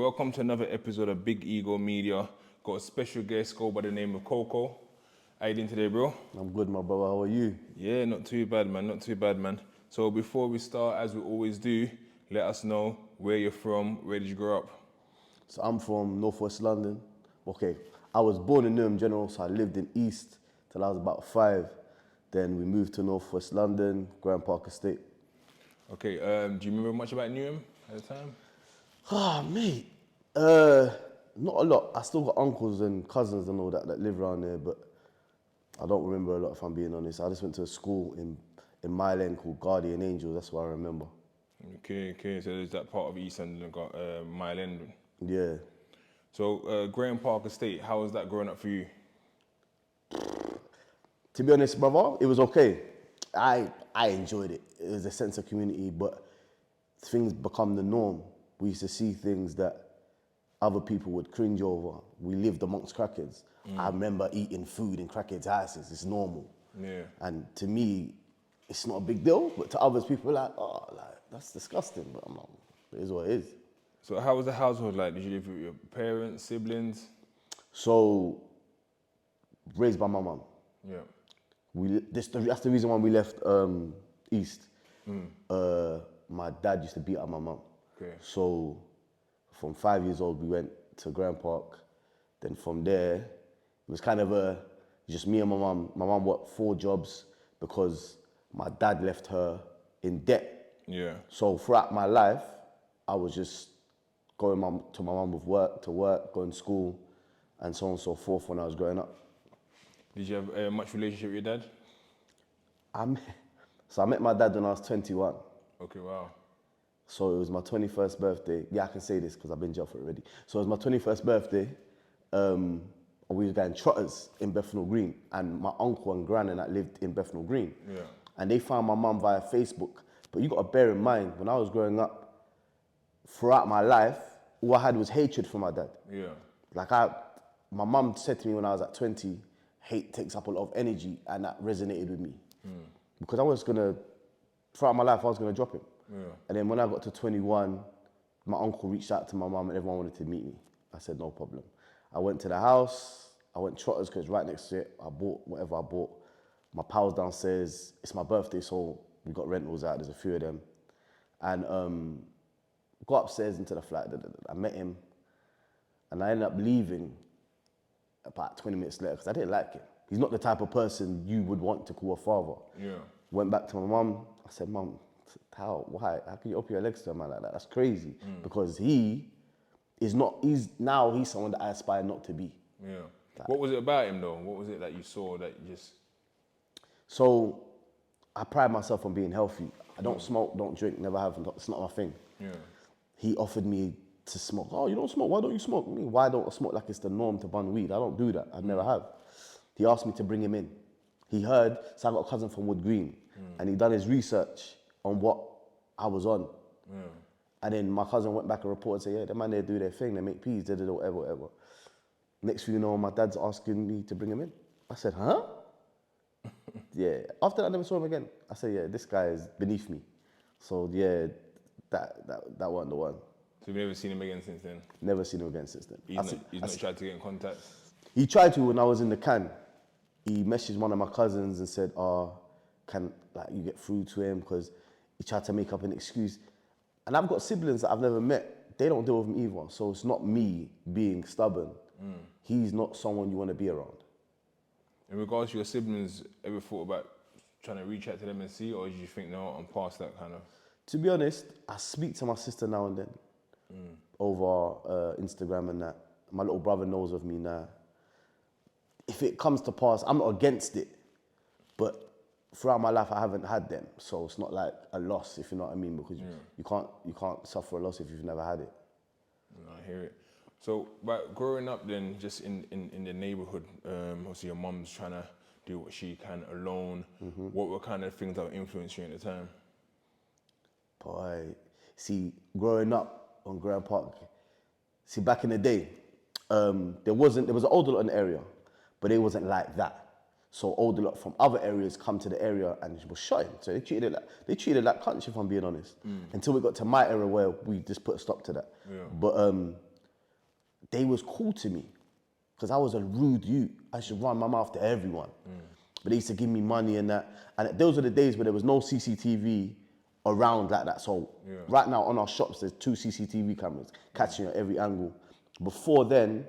welcome to another episode of Big Ego Media. Got a special guest, go by the name of COCO. How you doing today, bro? I'm good, my brother. How are you? Yeah, not too bad, man. Not too bad, man. So before we start, as we always do, let us know where you're from, where did you grow up? So I'm from Northwest London. Okay, I was born in Newham General, so I lived in East till I was about 5. Then we moved to Northwest London, Grand Park Estate. Okay, do you remember much about Newham at the time? Ah, mate. Not a lot. I still got uncles and cousins and all that live around there, but I don't remember a lot if I'm being honest. I just went to a school in Mile End called Guardian Angels. That's what I remember. Okay. So there's that part of East London got Mile End. Yeah. So Grand Park Estate, how was that growing up for you? To be honest, brother, it was okay. I enjoyed it. It was a sense of community, but things become the norm. We used to see things that other people would cringe over. We lived amongst crackheads. I remember eating food in crackheads' houses. It's normal. Yeah. And to me, it's not a big deal, but to others, people are like, oh, that's disgusting. But I'm like, it is what it is. So how was the household like? Did you live with your parents, siblings? So, raised by my mum. Yeah. That's the reason why we left East. My dad used to beat up my mum. Okay. So from 5 years old, we went to Grand Park. Then from there, it was kind of just me and my mum. My mum worked 4 jobs because my dad left her in debt. Yeah. So throughout my life, I was just going to my mum with work, going to school, and so on and so forth when I was growing up. Did you have much relationship with your dad? So I met my dad when I was 21. Okay, wow. So it was my 21st birthday. Yeah, I can say this because I've been jail for it already. So it was my 21st birthday. We were going trotters in Bethnal Green, and my uncle and gran and that lived in Bethnal Green. Yeah. And they found my mum via Facebook. But you got to bear in mind, when I was growing up, throughout my life, all I had was hatred for my dad. Yeah. Like my mum said to me when I was at 20, hate takes up a lot of energy, and that resonated with me. Because throughout my life, I was gonna drop him. Yeah. And then when I got to 21, my uncle reached out to my mum and everyone wanted to meet me. I said, no problem. I went to the house, I went trotters because right next to it, I bought whatever I bought. My pal's downstairs, it's my birthday, so we got rentals out, there's a few of them. And got upstairs into the flat, I met him, and I ended up leaving about 20 minutes later because I didn't like him. He's not the type of person you would want to call a father. Yeah. Went back to my mum, I said, Mum, how? Why? How can you open your legs to a man like that? That's crazy. Because he's someone that I aspire not to be. Yeah. What was it about him though? What was it that you saw that you just... So I pride myself on being healthy. I don't smoke, don't drink, never have. It's not my thing. Yeah. He offered me to smoke. Oh, you don't smoke? Why don't you smoke? I mean, why don't I smoke like it's the norm to bun weed? I don't do that. I never have. He asked me to bring him in. He heard, so I got a cousin from Wood Green, and he done his research on what I was on. And then my cousin went back and reported and said, yeah, them man, they do their thing, they make peas, they do whatever. Next thing you know, my dad's asking me to bring him in. I said, huh? Yeah. After that, I never saw him again. I said, yeah, this guy is beneath me. So yeah, that wasn't the one. So you've never seen him again since then? Never seen him again since then. He's not tried to get in contact? He tried to when I was in the can. He messaged one of my cousins and said, can you get through to him? Because he tried to make up an excuse. And I've got siblings that I've never met. They don't deal with him either. So it's not me being stubborn. He's not someone you want to be around. In regards to your siblings, ever thought about trying to reach out to them and see, or do you think, no, I'm past that kind of? To be honest, I speak to my sister now and then over Instagram and that. My little brother knows of me now. If it comes to pass, I'm not against it, but throughout my life I haven't had them, so it's not like a loss, if you know what I mean, because you can't suffer a loss if you've never had it. No, I hear it. So, but growing up then, just in the neighborhood, obviously your mum's trying to do what she can alone. What were kind of things that were influencing you at the time? Boy, see, growing up on Grand Park, see, back in the day, there was an older lot in the area, but it wasn't like that. So older lot from other areas come to the area and was shouting. So they treated it like country, if I'm being honest. Until we got to my era where we just put a stop to that. Yeah. But they was cool to me because I was a rude youth. I used to run my mouth to everyone. But they used to give me money and that. And those were the days where there was no CCTV around like that. So right now on our shops, there's 2 CCTV cameras catching you at every angle. Before then,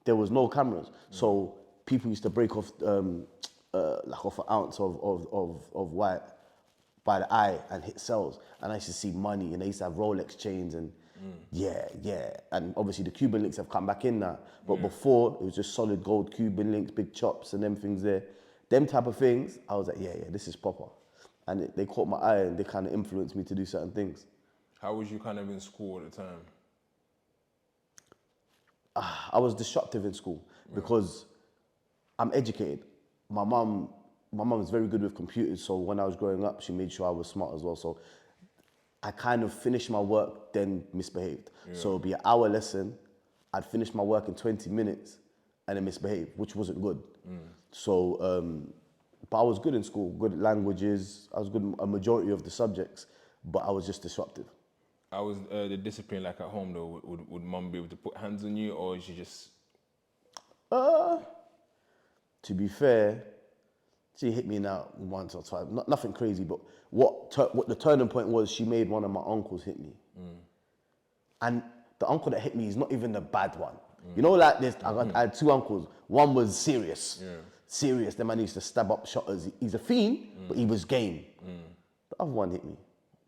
there was no cameras. So people used to break off like off an ounce of white by the eye and hit cells. And I used to see money, and they used to have Rolex chains and yeah. And obviously the Cuban links have come back in now. But before, it was just solid gold Cuban links, big chops and them things there. Them type of things, I was like, yeah, this is proper. And they caught my eye and they kind of influenced me to do certain things. How was you kind of in school at the time? I was disruptive in school because I'm educated. My mum is very good with computers, so when I was growing up, she made sure I was smart as well. So I kind of finished my work, then misbehaved. So it'd be an hour lesson, I'd finish my work in 20 minutes and then misbehave, which wasn't good. So, but I was good in school, good at languages, I was good in a majority of the subjects, but I was just disruptive. How was the discipline like at home though? Would mum be able to put hands on you, or is she just... To be fair, she hit me now once or twice, nothing crazy, but what the turning point was, she made one of my uncles hit me. And the uncle that hit me is not even the bad one. You know, like this, I had 2 uncles. One was serious. Serious, the man used to stab up shotters. He's a fiend, but he was game. The other one hit me.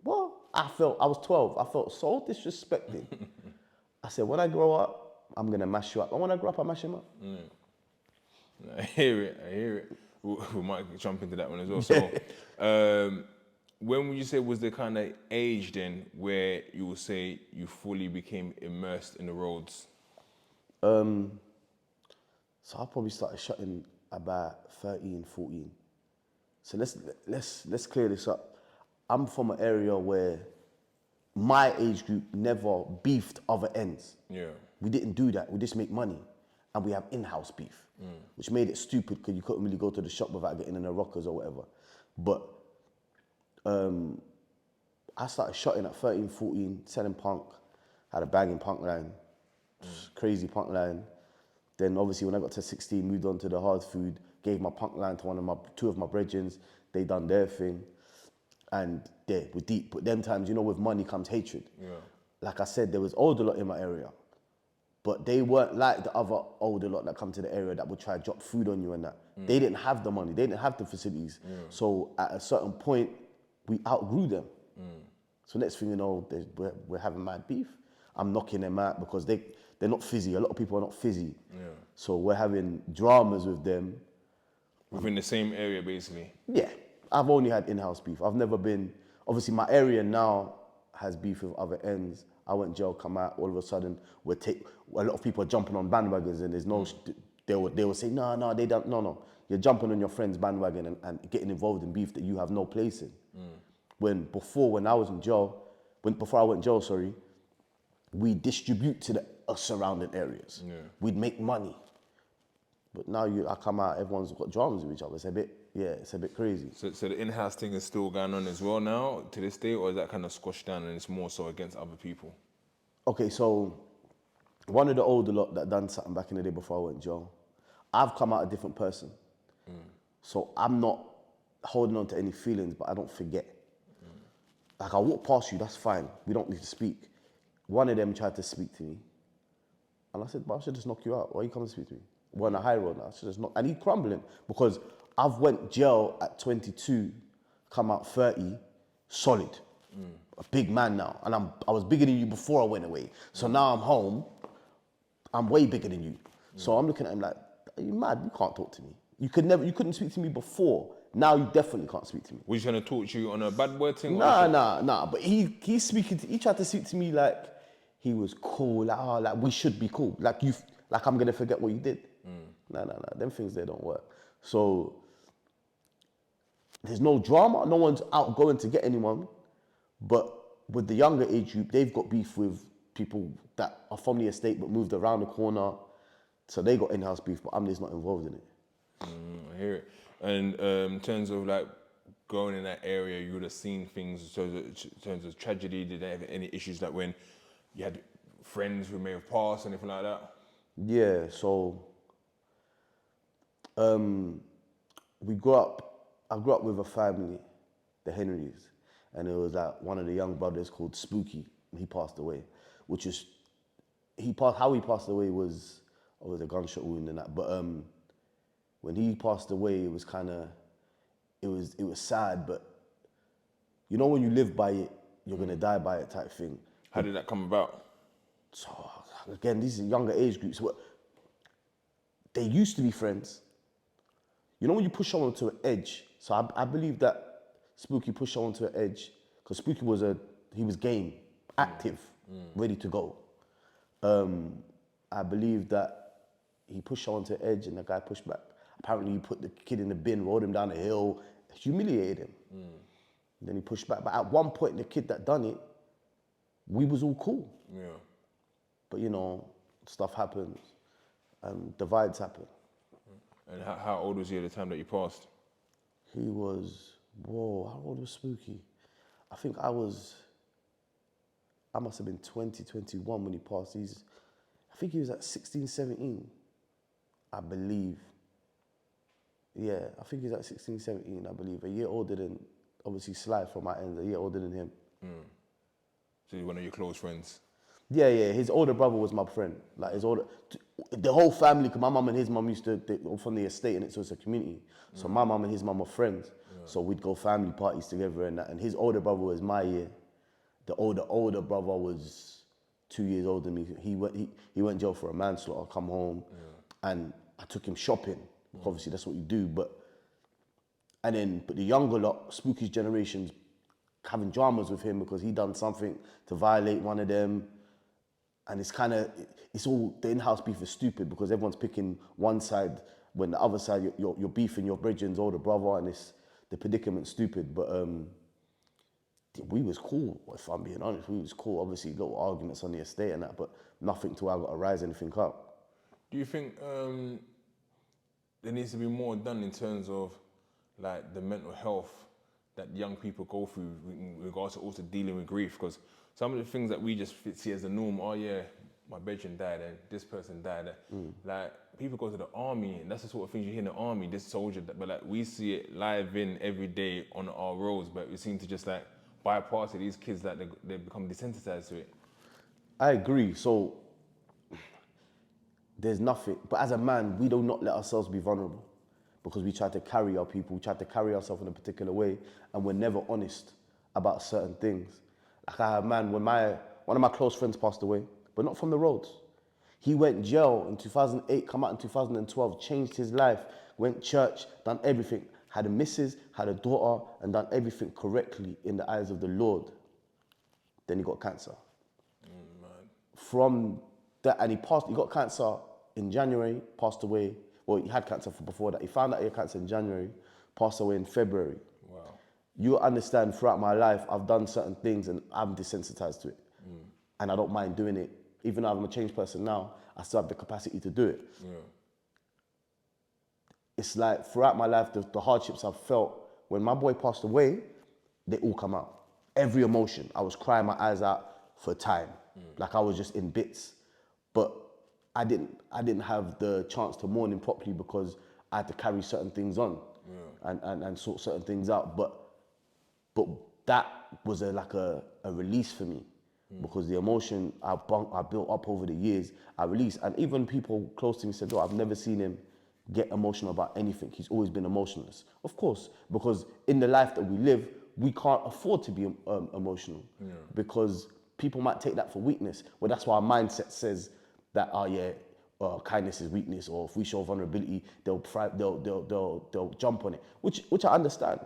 Well, I was 12. I felt so disrespected. I said, when I grow up, I'm gonna mash you up. And when I grow up, I mash him up. I hear it. We might jump into that one as well. So, when would you say was the kind of age then where you would say you fully became immersed in the roads? So I probably started shutting about 13, 14. So let's clear this up. I'm from an area where my age group never beefed other ends. We didn't do that. We just make money. And we have in-house beef, which made it stupid because you couldn't really go to the shop without getting in the rockers or whatever. But I started shotting at 13, 14, selling punk, had a banging punk line, crazy punk line. Then obviously when I got to 16, moved on to the hard food, gave my punk line to 2 of my brethrens, they done their thing. And they were deep. But them times, you know, with money comes hatred. Like I said, there was older lot in my area, but they weren't like the other older lot that come to the area that would try to drop food on you and that. They didn't have the money, they didn't have the facilities. So at a certain point, we outgrew them. So next thing you know, we're having mad beef. I'm knocking them out because they're not fizzy. A lot of people are not fizzy. So we're having dramas with them. Within the same area, basically? Yeah. I've only had in-house beef. I've never been... Obviously, my area now has beef with other ends. I went jail, come out, all of a sudden, a lot of people are jumping on bandwagons and there's no... They will say, no, they don't... No. You're jumping on your friend's bandwagon and getting involved in beef that you have no place in. Before I went jail, we distribute to the surrounding areas. We'd make money. But now I come out, everyone's got dramas with each other. It's a bit crazy. So the in-house thing is still going on as well now, to this day, or is that kind of squashed down and it's more so against other people? Okay, so one of the older lot that done something back in the day before I went jail, I've come out a different person. So I'm not holding on to any feelings, but I don't forget. Like I walk past you, that's fine. We don't need to speak. One of them tried to speak to me. And I said, but I should just knock you out. Why are you coming to speak to me? We're on a high road now. I should just knock. And he's crumbling because I've went jail at 22, come out 30, solid. A big man now. And I was bigger than you before I went away. So now I'm home, I'm way bigger than you. So I'm looking at him like, are you mad? You can't talk to me. You couldn't speak to me before. Now you definitely can't speak to me. Was he trying to talk to you on a bad word thing? Nah. But he tried to speak to me like he was cool, like we should be cool. Like I'm gonna forget what you did. Nah. Them things, they don't work. So there's no drama. No one's out going to get anyone. But with the younger age group, they've got beef with people that are from the estate but moved around the corner. So they got in-house beef, but I'm just not involved in it. I hear it. And in terms of like going in that area, you would have seen things in terms of tragedy. Did they have any issues like when you had friends who may have passed, anything like that? Yeah, so we grew up, I grew up with a family, the Henrys, and it was like one of the young brothers called Spooky, and he passed away, which is, how he passed away was a gunshot wound and that, but when he passed away, it was kind of, it was sad, but you know when you live by it, you're gonna die by it type thing. How did that come about? So again, these are younger age groups. They used to be friends. You know when you push someone to an edge. So I believe that Spooky pushed someone to an edge because Spooky he was game, active, ready to go. I believe that he pushed someone to an edge and the guy pushed back. Apparently he put the kid in the bin, rolled him down the hill, humiliated him. And then he pushed back. But at one point, the kid that done it, we was all cool. Yeah. But you know, stuff happens, divides happen. And how old was he at the time that you passed? He was, how old was Spooky? I think I must have been 20, 21 when he passed. I think he was at 16, 17, I believe. Yeah, I think he's at 16, 17, I believe. A year older than, obviously Sly from my end, a year older than him. So he's one of your close friends? Yeah, his older brother was my friend. Like the whole family, cause my mum and his mum used to, from the estate, and so it's a community. So my mum and his mum were friends. So we'd go family parties together and that. And his older brother was my year. The older brother was 2 years older than me. He went jail for a manslaughter, come home, and I took him shopping. Obviously that's what you do, but the younger lot, Spooky's generation's having dramas with him because he done something to violate one of them. And it's all, the in-house beef is stupid because everyone's picking one side when the other side, you're beefing your brethren's older brother, and the predicament's stupid. But we was cool, if I'm being honest. We was cool. Obviously, little arguments on the estate and that, but nothing to where I got to rise anything up. Do you think there needs to be more done in terms of like the mental health that young people go through in regards to also dealing with grief? Because some of the things that we just see as the norm, oh yeah, my brethren died and this person died. Like people go to the army and that's the sort of things you hear in the army, this soldier, but like we see it live in every day on our roads, but we seem to just like bypass it. These kids, like they become desensitized to it. I agree. So there's nothing, but as a man, we do not let ourselves be vulnerable because we try to carry our people, we try to carry ourselves in a particular way, and we're never honest about certain things. Like I had a man, when one of my close friends passed away, but not from the roads. He went jail in 2008, come out in 2012, changed his life, went church, done everything, had a missus, had a daughter, and done everything correctly in the eyes of the Lord. Then he got cancer. From that, and he got cancer in January, passed away. Well, he had cancer before that. He found out he had cancer in January, passed away in February. Wow. You understand, throughout my life, I've done certain things and I'm desensitized to it. And I don't mind doing it. Even though I'm a changed person now, I still have the capacity to do it. Yeah. It's like, throughout my life, the hardships I've felt, when my boy passed away, they all come out. Every emotion. I was crying my eyes out for time. Like I was just in bits. But I didn't have the chance to mourn him properly because I had to carry certain things on and sort certain things out. But that was like a release for me because the emotion I built up over the years, I released. And even people close to me said, "Oh, I've never seen him get emotional about anything. He's always been emotionless." Of course, because in the life that we live, we can't afford to be emotional because people might take that for weakness. Well, that's why our mindset says that, kindness is weakness, or if we show vulnerability, they'll jump on it, which I understand.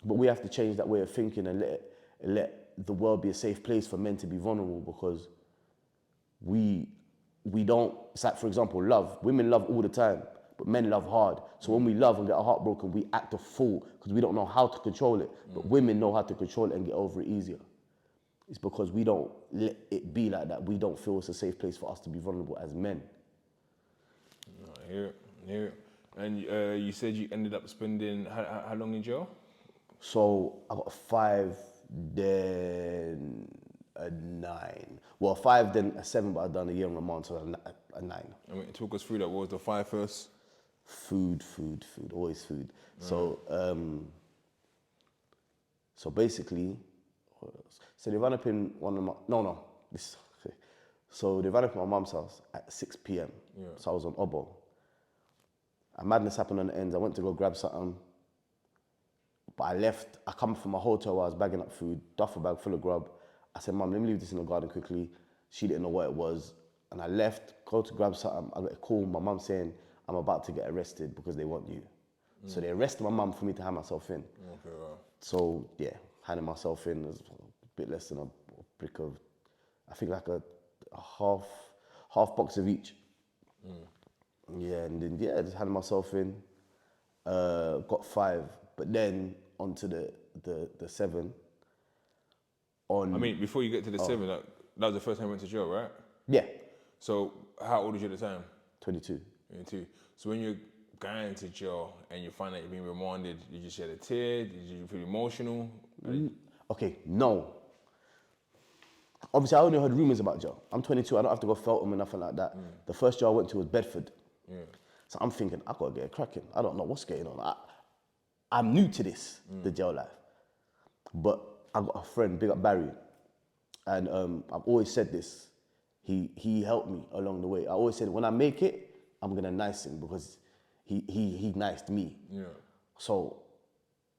But we have to change that way of thinking and let the world be a safe place for men to be vulnerable, because we don't, it's like, for example, love. Women love all the time, but men love hard. So when we love and get our heart broken, we act a fool because we don't know how to control it. But women know how to control it and get over it easier. It's because we don't let it be like that. We don't feel it's a safe place for us to be vulnerable as men. I hear it. And you said you ended up spending how long in jail? So I got 5, then a 9. Well, a 5, then a 7, but I'd done a year in remand, so a 9. I mean, talk us through that. What was the 5 first? Food, always food. So, so basically, what else? So they ran up in one of my, this, okay. So they ran up in my mum's house at 6 p.m. Yeah. So I was on Obo. A madness happened on the ends. I went to go grab something, but I left. I come from my hotel where I was bagging up food, duffel bag full of grub. I said, Mum, let me leave this in the garden quickly. She didn't know what it was. And I left, go to grab something. I got a call, my mum saying, I'm about to get arrested because they want you. So they arrested my mum for me to hand myself in. Okay, wow. So yeah, handing myself in was a bit less than a brick of, I think like a half box of each. Yeah, and then yeah, just handed myself in, got 5, but then onto the 7. I mean, before you get to the 7, that was the first time you went to jail, right? Yeah, So how old was you at the time? 22. 22. So when you're going to jail and you find out you're being remanded, did you shed a tear? Did you feel emotional? Okay, no. Obviously, I only heard rumors about jail. I'm 22, I don't have to go Feltham or nothing like that. The first jail I went to was Bedford. Yeah. So I'm thinking, I gotta get a cracking. I don't know what's going on. I'm new to this, the jail life. But I got a friend, big up Barry, and I've always said this. He helped me along the way. I always said, when I make it, I'm gonna nice him because he niced me. Yeah. So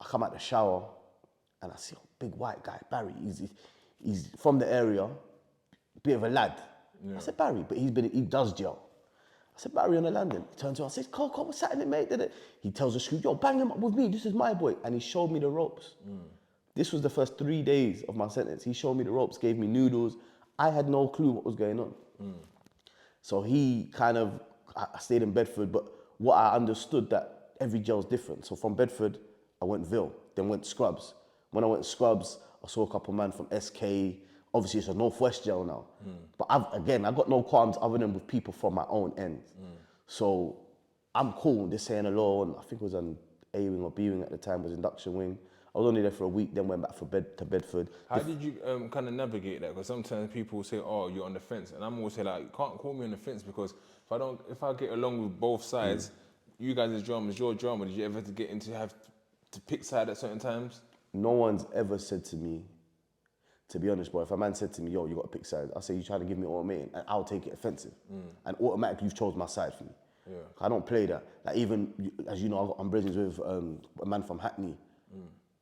I come out the shower and I see a big white guy, Barry. He's from the area, bit of a lad. I said, Barry, but he does jail. I said, Barry on the landing. He turns around, I said, COCO, what's happening, mate? He tells the screw, yo, bang him up with me, this is my boy. And he showed me the ropes. This was the first 3 days of my sentence. He showed me the ropes, gave me noodles. I had no clue what was going on. So he kind of, I stayed in Bedford, but what I understood that every jail's different. So from Bedford, I went Ville, then went Scrubs. When I went Scrubs, I saw a couple man from SK. Obviously, it's a Northwest jail now. But I got no qualms other than with people from my own end. So I'm cool, they're saying hello, and I think it was an A wing or B wing at the time, was induction wing. I was only there for a week, then went back to Bedford. How did you kind of navigate that? Because sometimes people say, "Oh, you're on the fence," and I'm always say like, "You can't call me on the fence because if I get along with both sides, you guys' drama is your drama." Did you ever have to pick side at certain times? No one's ever said to me, to be honest, bro, if a man said to me, yo, you got to pick sides, I say, you trying to give me ultimatum, and I'll take it offensive. And automatically you've chose my side for me. Yeah. I don't play that. Like even, as you know, I'm bridging with a man from Hackney,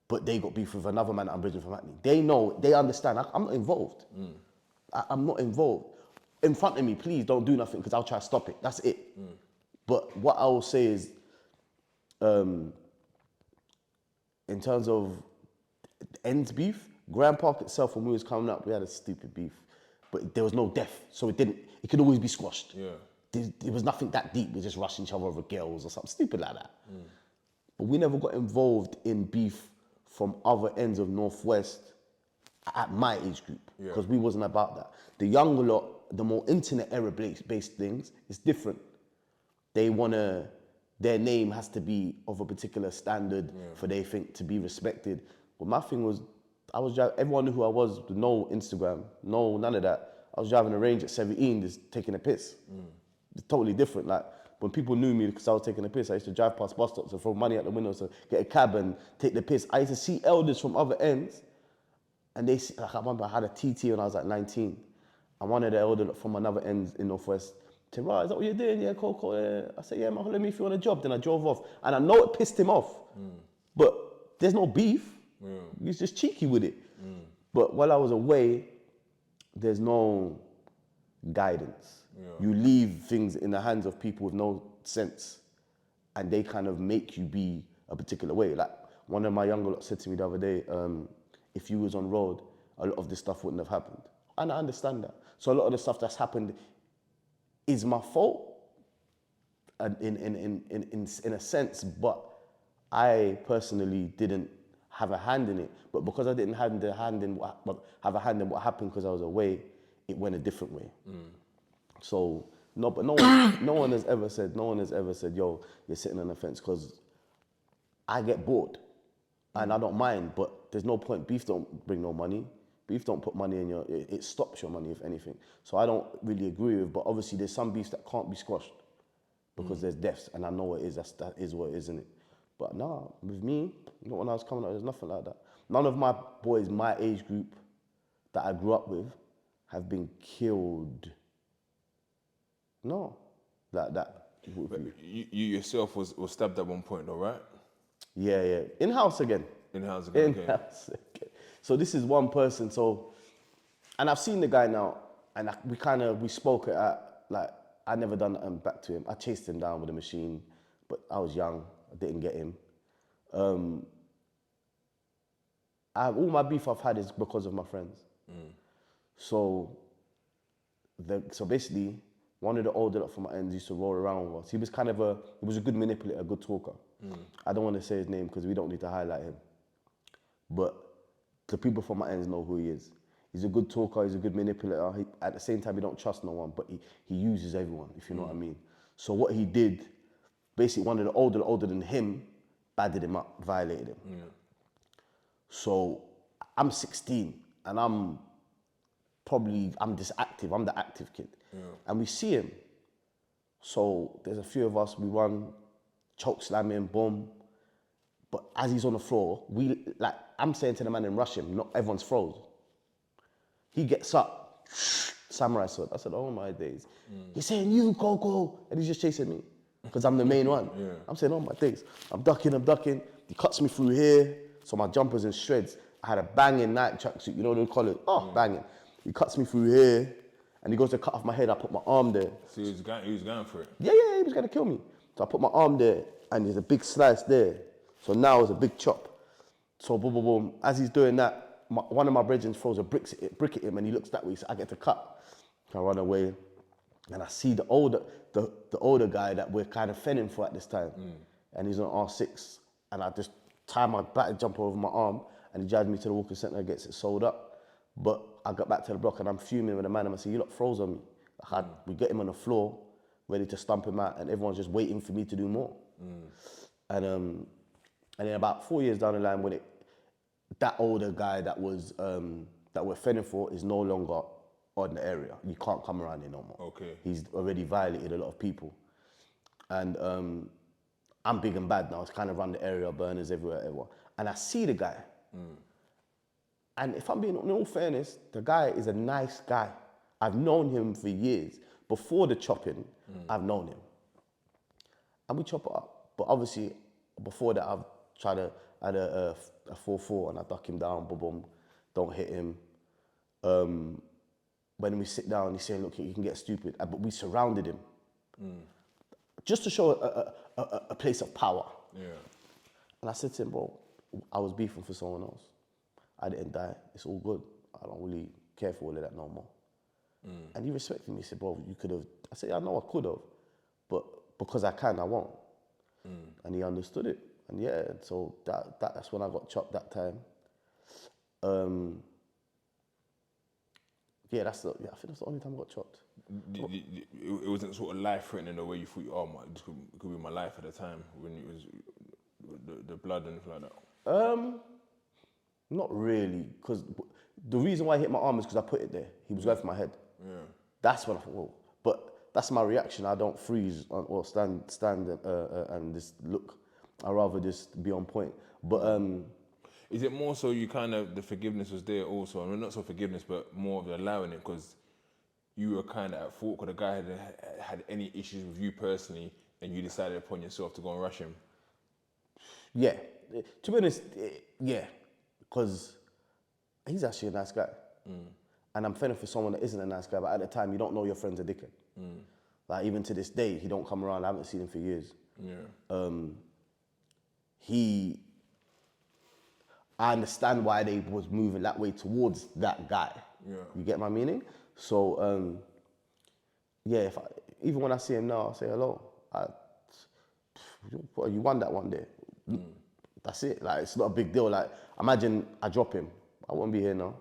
but they got beef with another man that I'm bridging from Hackney. They know, they understand, I'm not involved. I'm not involved. In front of me, please don't do nothing because I'll try to stop it. That's it. But what I will say is, in terms of ends beef, Grand Park itself, when we was coming up, we had a stupid beef, but there was no death, so it could always be squashed. Yeah. There was nothing that deep. We just rushing each other over girls or something stupid like that. But we never got involved in beef from other ends of Northwest at my age group because we wasn't about that. The younger lot, the more internet era based things, it's different. They wanna, their name has to be of a particular standard for they think to be respected. But my thing was, I was driving, everyone knew who I was, with no Instagram, no, none of that. I was driving a Range at 17, just taking a piss. It's totally different. Like, when people knew me because I was taking a piss, I used to drive past bus stops and throw money out the window to get a cab and take the piss. I used to see elders from other ends, and like I remember I had a TT when I was like 19, and one of the elders from another end in Northwest said, right, is that what you're doing? Yeah, cool. Yeah. I said, yeah, man, let me if you want a job. Then I drove off, and I know it pissed him off, but there's no beef. He's just cheeky with it. But while I was away, there's no guidance. You leave things in the hands of people with no sense, and they kind of make you be a particular way. Like one of my younger lot said to me the other day, if you was on road, a lot of this stuff wouldn't have happened. And I understand that. So a lot of the stuff that's happened is my fault, in a sense, but I personally didn't have a hand in it. But because I didn't have a hand in what happened because I was away, it went a different way. So no one has ever said, yo, you're sitting on the fence, because I get bored and I don't mind, but there's no point. Beef don't bring no money. beef don't put money in your, it stops your money, if anything. So I don't really agree with, but obviously there's some beefs that can't be squashed because there's deaths, and I know what it is, that is what it is, isn't it? But nah, with me, not when I was coming up, there's nothing like that. None of my boys, my age group that I grew up with, have been killed. No, like that. But you yourself was stabbed at one point though, right? Yeah. In-house again. In-house again, okay. In-house again. So this is one person, and I've seen the guy now, and we spoke at, like, I never done nothing back to him. I chased him down with a machine, but I was young, I didn't get him. All my beef I've had is because of my friends. So basically, one of the older lot from my ends used to roll around with us. He was a good manipulator, a good talker. I don't want to say his name because we don't need to highlight him. But the people from my ends know who he is. He's a good talker, he's a good manipulator. At the same time, he don't trust no one, but he uses everyone, if you know what I mean. So what he did, basically one of the older than him, badded him up, violated him. So I'm 16 and I'm just active, I'm the active kid. And we see him. So there's a few of us, we run, choke slam him, boom. But as he's on the floor, I'm saying to the man and rush him, not everyone's froze. He gets up, samurai sword. I said, oh my days. He's saying, you, COCO. And he's just chasing me because I'm the main one. I'm saying, oh my days. I'm ducking. He cuts me through here. So my jumper's in shreds. I had a banging night tracksuit, you know what they call it? Oh, banging. He cuts me through here and he goes to cut off my head. I put my arm there. So he was going for it? Yeah, he was going to kill me. So I put my arm there and there's a big slice there. So now it's a big chop. So boom, boom, boom. As he's doing that, one of my brethren throws a brick at him and he looks that way, so I get to cut. I run away and I see the older guy that we're kind of fending for at this time. And he's on R6 and I just tie my battery jumper over my arm and he drives me to the walking centre and gets it sold up. But I got back to the block and I'm fuming with the man and I say, you lot froze on me. We get him on the floor, ready to stump him out and everyone's just waiting for me to do more. And then about 4 years down the line, when that older guy that we're fending for is no longer on the area. You can't come around here no more. Okay. He's already violated a lot of people. And I'm big and bad now. It's kind of around the area, burners everywhere. And I see the guy. And if I'm being, in all fairness, the guy is a nice guy. I've known him for years. Before the chopping, I've known him. And we chop it up. But obviously, before that, I've tried to add a 4-4 and I duck him down, boom, boom, don't hit him. When we sit down, he's saying, look, you can get stupid. But we surrounded him. Just to show a place of power. Yeah. And I said to him, bro, I was beefing for someone else. I didn't die. It's all good. I don't really care for all of that no more. And he respected me. He said, bro, you could have. I said, yeah, I know I could have. But because I can, I won't. And he understood it. And yeah, so that's when I got chopped that time. Yeah, I think that's the only time I got chopped. It wasn't sort of life-threatening the way you thought, oh, this could be my life at the time when it was the blood and anything like that? Not really, because the reason why I hit my arm is because I put it there. He was going for my head. Yeah. That's when I thought, whoa. But that's my reaction. I don't freeze or stand and just look. I'd rather just be on point. But is it more so you kind of, the forgiveness was there also? I mean, not so forgiveness, but more of the allowing it because you were kind of at fault because the guy had any issues with you personally and you decided upon yourself to go and rush him? Yeah. To be honest, yeah. Because he's actually a nice guy. And I'm fending for someone that isn't a nice guy, but at the time, you don't know your friend's a dickhead. Like, even to this day, he don't come around. I haven't seen him for years. Yeah. I understand why they was moving that way towards that guy. Yeah. You get my meaning? So, yeah, even when I see him now, I say hello. You won that one day. That's it. Like, it's not a big deal. Like, imagine I drop him. I won't be here now.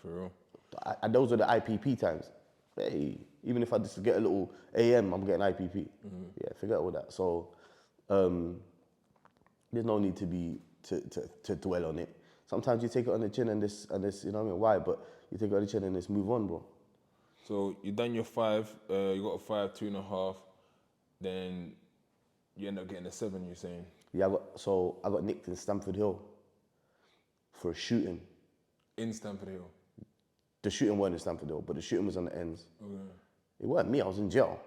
For real. Those are the IPP times. Hey, even if I just get a little AM, I'm getting IPP. Yeah, forget all that. So, there's no need to dwell on it. Sometimes you take it on the chin and this, you know what I mean? Why? But you take it on the chin and just move on, bro. So you done your 5, you got a 5, 2.5, then you end up getting a 7, you're saying? Yeah, I got nicked in Stamford Hill for a shooting. In Stamford Hill? The shooting wasn't in Stamford Hill, but the shooting was on the ends. Okay. It wasn't me, I was in jail.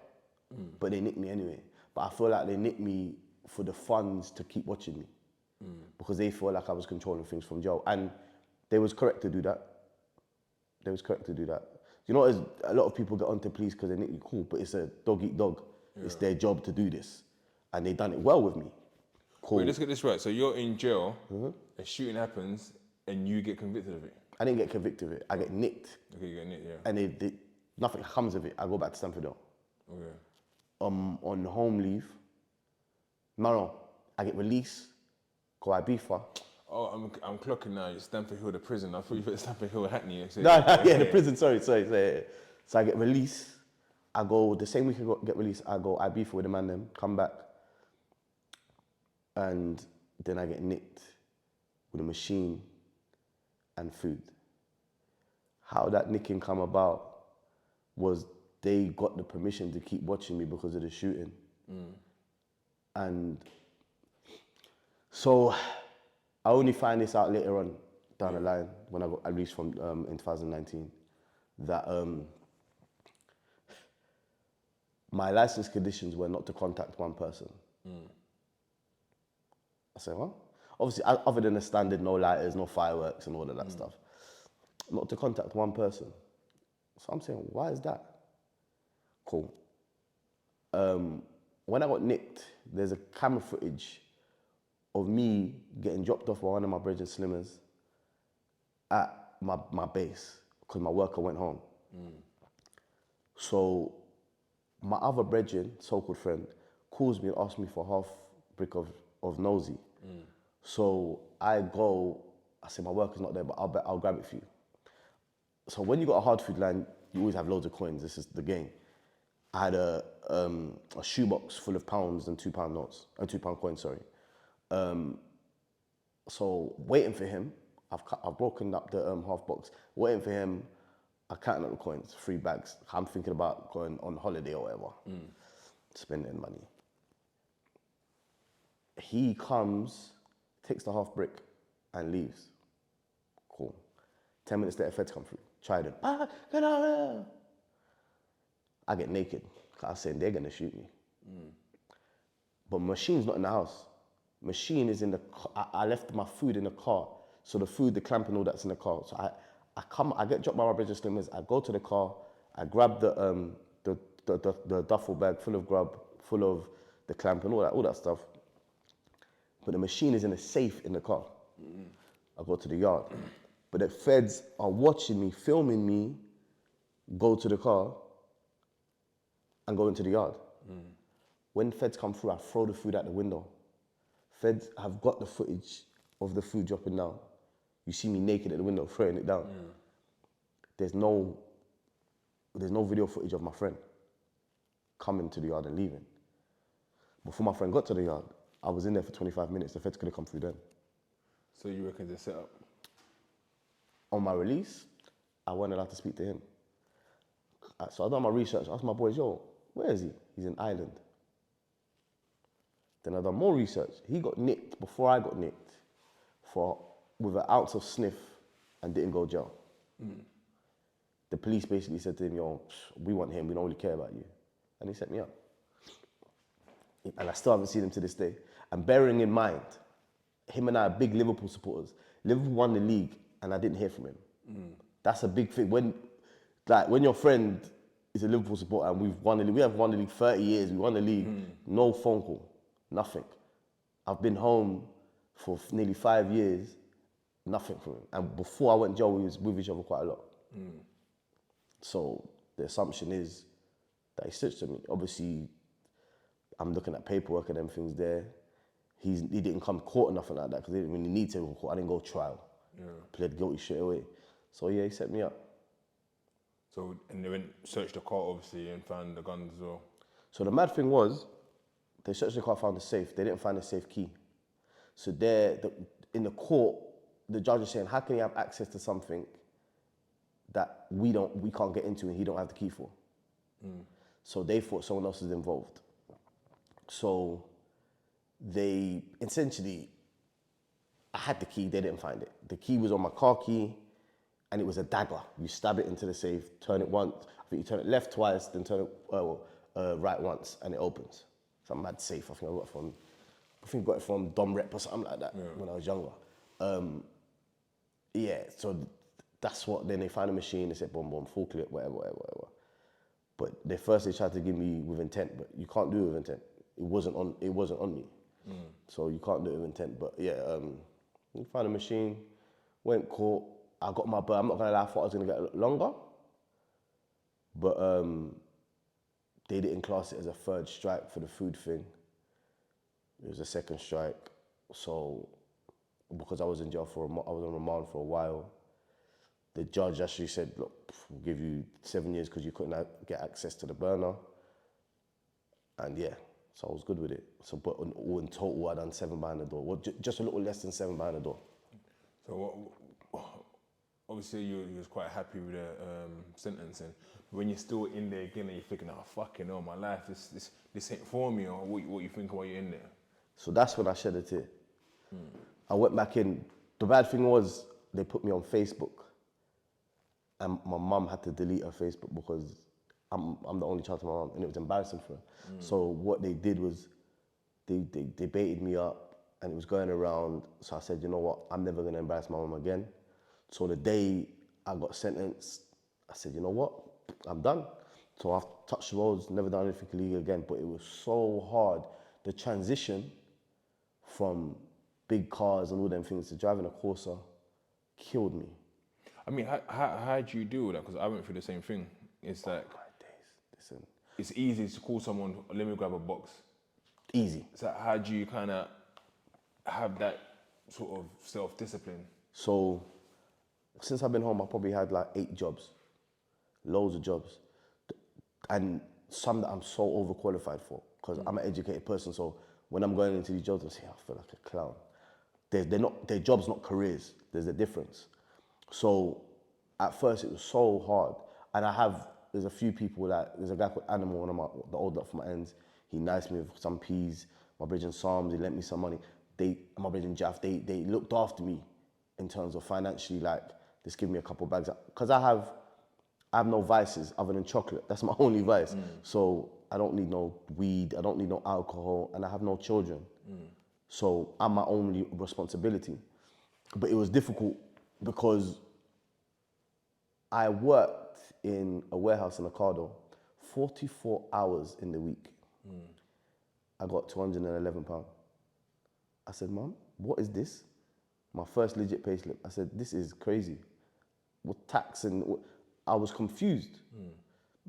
But they nicked me anyway. But I feel like they nicked me for the funds to keep watching me. Because they feel like I was controlling things from jail. And they was correct to do that. They was correct to do that. You know, a lot of people get onto police because they nick you, cool, but it's a dog eat dog. Yeah. It's their job to do this. And they done it well with me. Cool. Wait, let's get this right. So you're in jail, a shooting happens, and you get convicted of it? I didn't get convicted of it. I get nicked. Okay, you get nicked, yeah. And nothing comes of it. I go back to Stamford Hill. Okay. On home leave. No, I get released. Go Ibiza. Oh, I'm clocking now. You're Stamford Hill, the prison. I thought you put Stamford Hill Hackney. Yeah, the prison. Sorry. So I get released. I go the same week I get released. I go Ibiza with the man. Them come back, and then I get nicked with a machine and food. How that nicking come about was they got the permission to keep watching me because of the shooting, and so. I only find this out later on down the line when I got released from in 2019 that my license conditions were not to contact one person. I said, what? Obviously, other than the standard, no lighters, no fireworks, and all of that stuff, not to contact one person. So I'm saying, why is that? Cool. When I got nicked, there's a camera footage of me getting dropped off by one of my brethren slimmers at my base because my worker went home. So my other brethren, so-called friend, calls me and asks me for half brick of nosy. So I say my worker's not there, but I'll grab it for you. So when you got a hard food line, you always have loads of coins. This is the game. I had a shoebox full of pounds and £2 notes, and £2 coins, sorry. So waiting for him, I've broken up the half box. Waiting for him, I counting up the coins, 3 bags. I'm thinking about going on holiday or whatever, spending money. He comes, takes the half brick, and leaves. Cool. 10 minutes later, feds come through. Tried him. Get out here. I get naked. I was saying they're gonna shoot me. But machine's not in the house. Machine is in the car. I left my food in the car. So the food, the clamp and all that's in the car. So I get dropped by my brother slimmers. I go to the car. I grab the duffel bag full of grub, full of the clamp and all that stuff. But the machine is in a safe in the car. I go to the yard. But the feds are watching me, filming me, go to the car and go into the yard. When feds come through, I throw the food out the window. Feds have got the footage of the food dropping down. You see me naked at the window, throwing it down. There's no video footage of my friend coming to the yard and leaving. Before my friend got to the yard, I was in there for 25 minutes. The feds could have come through then. So you reckon they set up? On my release, I wasn't allowed to speak to him. So I done my research, asked my boys, yo, where is he? He's in Ireland. Then I done more research. He got nicked before I got nicked with an ounce of sniff and didn't go jail. The police basically said to him, yo, we want him, we don't really care about you. And he set me up. And I still haven't seen him to this day. And bearing in mind, him and I are big Liverpool supporters. Liverpool won the league and I didn't hear from him. That's a big thing. When your friend is a Liverpool supporter and we've won the league, we have won the league 30 years, we won the league, no phone call, nothing. I've been home for nearly 5 years, nothing from him. And before I went to jail, we was with each other quite a lot. So the assumption is that he snitched on me. Obviously, I'm looking at paperwork and everything's there. He didn't come to court or nothing like that because he didn't really need to go to court. I didn't go to trial. Pled guilty straight away. So yeah, he set me up. So, and they went, searched the car obviously and found the guns as well. So the mad thing was, they searched the car, found the safe. They didn't find the safe key. So in the court, the judge is saying, how can he have access to something that we can't get into and he don't have the key for? So they thought someone else is involved. So they essentially, I had the key, they didn't find it. The key was on my car key, and it was a dagger. You stab it into the safe, turn it once, I think you turn it left twice, then turn it right once, and it opens. It's a mad safe. I think I got it from Dom Rep or something like that when I was younger. So that's what, then they found a machine, they said, boom, boom, full clip, whatever. But they tried to give me with intent, but you can't do it with intent. It wasn't on me. So you can't do it with intent. But we found a machine, went court, I got my bird. I'm not gonna lie, I thought I was gonna get a lot longer. But they didn't class it as a third strike for the food thing. It was a second strike. So because I was in jail I was on remand for a while, the judge actually said, look, we'll give you 7 years because you couldn't get access to the burner. And so I was good with it. So, but in total, I done 7 behind the door. Well, just a little less than 7 behind the door. So obviously you was quite happy with the sentencing. When you're still in there again and you're thinking, oh, fucking hell, my life, this ain't for me, or what you think while you're in there? So that's when I shed a tear. I went back in. The bad thing was they put me on Facebook, and my mum had to delete her Facebook because I'm the only child to my mum, and it was embarrassing for her. So what they did was they baited me up, and it was going around. So I said, you know what, I'm never gonna embarrass my mum again. So the day I got sentenced, I said, you know what, I'm done. So I've touched the roads, never done anything illegal again, but it was so hard. The transition from big cars and all them things to driving a Corsa killed me. I mean, how do you deal with that? Because I went through the same thing. It's like, My days, listen. It's easy to call someone, let me grab a box. Easy. So how do you kind of have that sort of self-discipline? So since I've been home, I probably had like 8 jobs, loads of jobs. And some that I'm so overqualified for, because I'm an educated person. So when I'm going into these jobs, I say, I feel like a clown. They're jobs, not careers. There's a difference. So at first it was so hard. And there's a few people there's a guy called Animal, the old lot from my ends. He niced me with some peas. My bridge and Psalms, he lent me some money. My bridge and Jaff, they looked after me in terms of financially, like, just give me a couple bags. Because I have no vices other than chocolate. That's my only vice. So I don't need no weed, I don't need no alcohol, and I have no children. So I'm my only responsibility. But it was difficult because I worked in a warehouse in Ocado 44 hours in the week. I got £211. I said, Mum, what is this? My first legit payslip. I said, this is crazy. With tax and I was confused.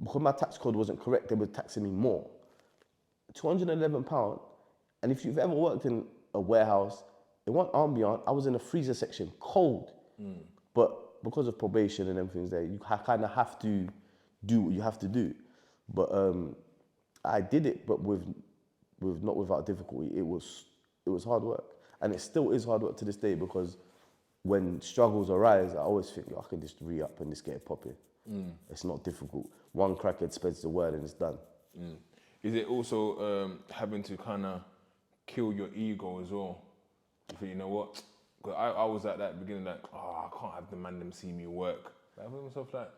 Because my tax code wasn't correct, they were taxing me more. £211, and if you've ever worked in a warehouse, it wasn't ambient, I was in a freezer section, cold. But because of probation and everything there, you kind of have to do what you have to do. But I did it, but not without difficulty. It was hard work. And it still is hard work to this day, because when struggles arise, I always think, I can just re-up and just get it popping. It's not difficult. One crackhead spreads the word and it's done. Is it also having to kind of kill your ego as well? You think, you know what? Because I was at that beginning, like, I can't have the man them see me work. I thought to myself, like,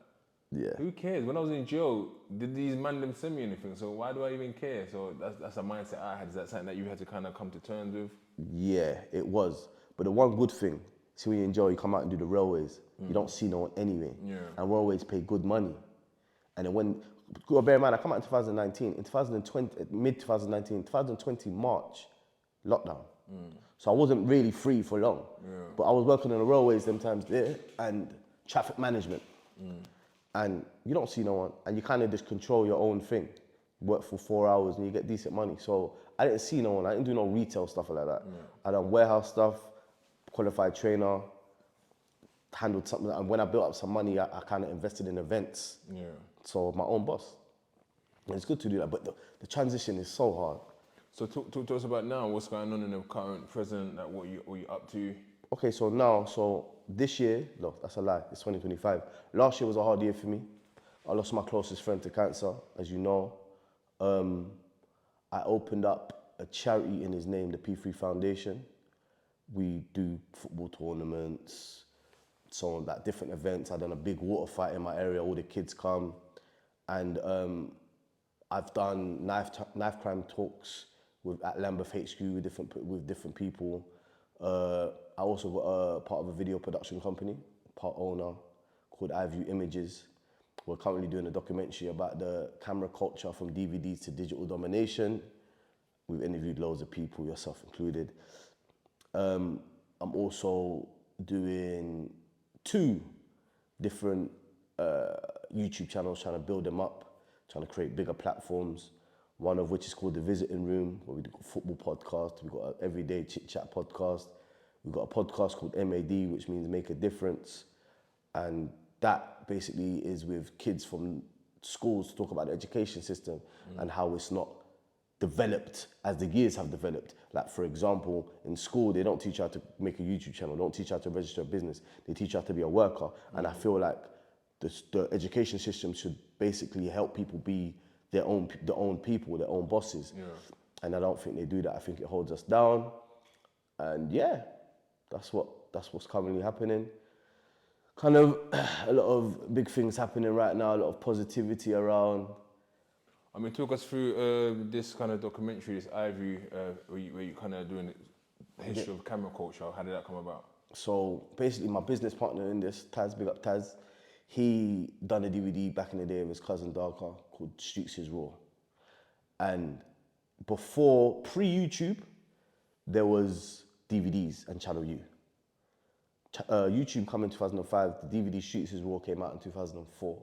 who cares? When I was in jail, did these man them send me anything? So why do I even care? So that's a mindset I had. Is that something that you had to kind of come to terms with? Yeah, it was. But the one good thing, see, when you're in jail, you come out and do the railways. You don't see no one anyway. And railways pay good money. And then bear in mind, I come out in 2019. In 2020, mid-2019, 2020 March, lockdown. So I wasn't really free for long. But I was working on the railways them times there, and traffic management. And you don't see no one, and you kind of just control your own thing. You work for 4 hours and you get decent money. So I didn't see no one. I didn't do no retail stuff like that. I done warehouse stuff, qualified trainer, handled something. And when I built up some money, I kind of invested in events. So my own boss. And it's good to do that, but the transition is so hard. So talk to us about now, what's going on in the current present, like what you up to? Okay, so this year, no, that's a lie, it's 2025. Last year was a hard year for me. I lost my closest friend to cancer, as you know. I opened up a charity in his name, the P3 Foundation. We do football tournaments, so like different events. I done a big water fight in my area, all the kids come. And I've done knife crime talks at Lambeth HQ with different people. I also got a part of a video production company, part owner, called iView Images. We're currently doing a documentary about the camera culture from DVDs to digital domination. We've interviewed loads of people, yourself included. I'm also doing 2 different YouTube channels, trying to build them up, trying to create bigger platforms. One of which is called The Visiting Room, where we do a football podcast. We've got an everyday chit chat podcast. We've got a podcast called MAD, which means Make a Difference. And that basically is with kids from schools to talk about the education system and how it's not developed as the years have developed. Like, for example, in school, they don't teach you how to make a YouTube channel, don't teach you how to register a business. They teach you how to be a worker. And I feel like the education system should basically help people be their own people, their own bosses. Yeah. And I don't think they do that. I think it holds us down. And yeah, that's what's currently happening. Kind of a lot of big things happening right now, a lot of positivity around. I mean, talk us through this kind of documentary, this iView, where you kind of doing the history of camera culture. How did that come about? So basically, my business partner in this, Taz, big up Taz, he done a DVD back in the day of his cousin Darker called Streets is Raw. And before, pre-YouTube, there was DVDs and Channel U. YouTube came in 2005, the DVD Streets is Raw came out in 2004.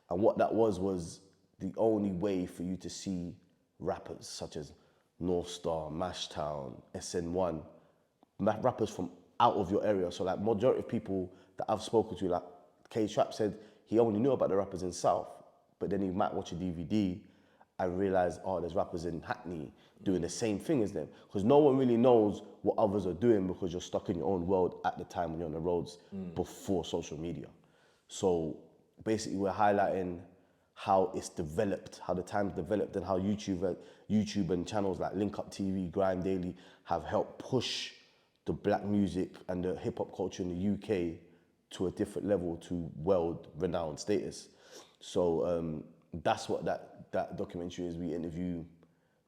And what that was the only way for you to see rappers such as North Star, Mashtown, SN1, rappers from out of your area. So like majority of people that I've spoken to, like K-Trap said he only knew about the rappers in South, but then he might watch a DVD and realize, oh, there's rappers in Hackney doing the same thing as them. Because no one really knows what others are doing because you're stuck in your own world at the time when you're on the roads before social media. So basically we're highlighting how it's developed, how the times developed, and how YouTube and channels like Link Up TV, Grime Daily have helped push the black music and the hip hop culture in the UK to a different level, to world-renowned status. So that's what that documentary is. We interview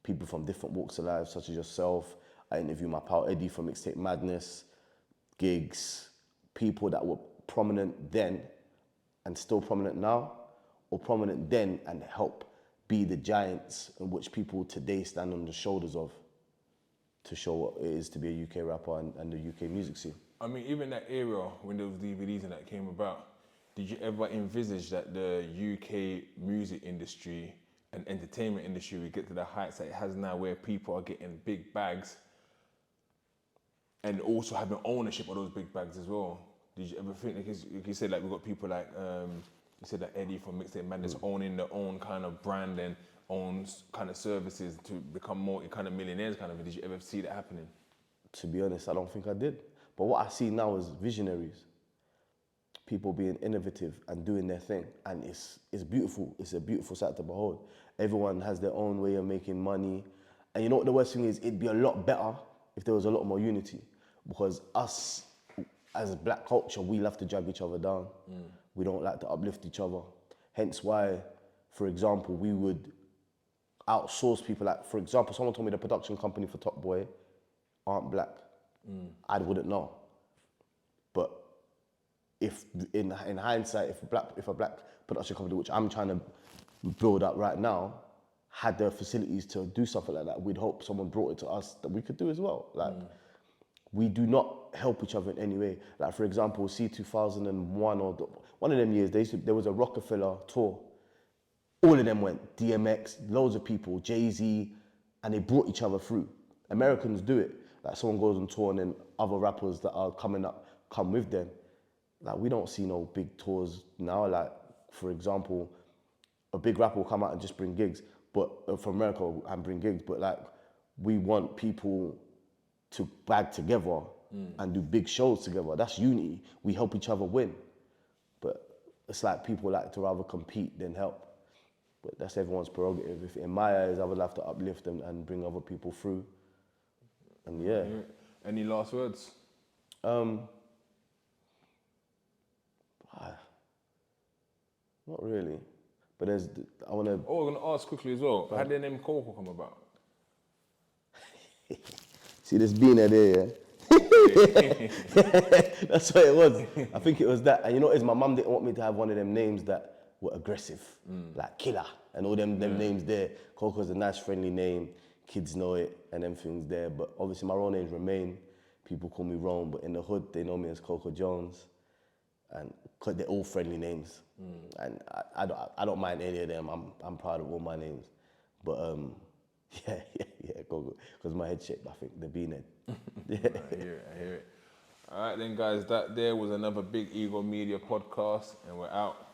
people from different walks of life, such as yourself. I interview my pal Eddie from Mixtape Madness, Gigs, people that were prominent then and still prominent now, or prominent then and help be the giants in which people today stand on the shoulders of, to show what it is to be a UK rapper and the UK music scene. I mean, even that era when those DVDs and that came about, did you ever envisage that the UK music industry and entertainment industry would get to the heights that it has now, where people are getting big bags and also having ownership of those big bags as well? Did you ever think, like you said, like we've got people like, you said that Eddie from Mixtape Madness owning their own kind of brand and own kind of services to become more kind of millionaires kind of, did you ever see that happening? To be honest, I don't think I did. But what I see now is visionaries. People being innovative and doing their thing. And it's beautiful. It's a beautiful sight to behold. Everyone has their own way of making money. And you know what the worst thing is? It'd be a lot better if there was a lot more unity. Because us, as a black culture, we love to drag each other down. We don't like to uplift each other. Hence why, for example, we would outsource people. Like, for example, someone told me the production company for Top Boy aren't black. I wouldn't know. But if in hindsight, if a black production company, which I'm trying to build up right now, had the facilities to do something like that, we'd hope someone brought it to us that we could do as well. Like, we do not help each other in any way. Like, for example, see 2001 or one of them years, there was a Rockefeller tour. All of them went, DMX, loads of people, Jay-Z, and they brought each other through. Americans do it. Like, someone goes on tour and then other rappers that are coming up come with them. Like, we don't see no big tours now. Like, for example, a big rapper will come out and just bring gigs, but from America and bring gigs. But like, we want people to bag together and do big shows together. That's unity. We help each other win. But it's like people like to rather compete than help. But that's everyone's prerogative. If in my eyes, I would have to uplift them and bring other people through. And yeah. Any last words? Not really. But I want to... Oh, I'm going to ask quickly as well. How did the name COCO come about? See this bean there, yeah? That's what it was. I think it was that. And you know what it is, my mum didn't want me to have one of them names that were aggressive, like Killer, and all them names there. Coco's a nice, friendly name. Kids know it, and them things there. But obviously my real name's Remain. People call me Rome, but in the hood, they know me as Coco Jones. And cause they're all friendly names. And I don't mind any of them. I'm proud of all my names. But yeah, Coco. Because my head shape, I think, the bean-head. Yeah. I hear it. All right then, guys, that there was another Big Ego Media podcast, and we're out.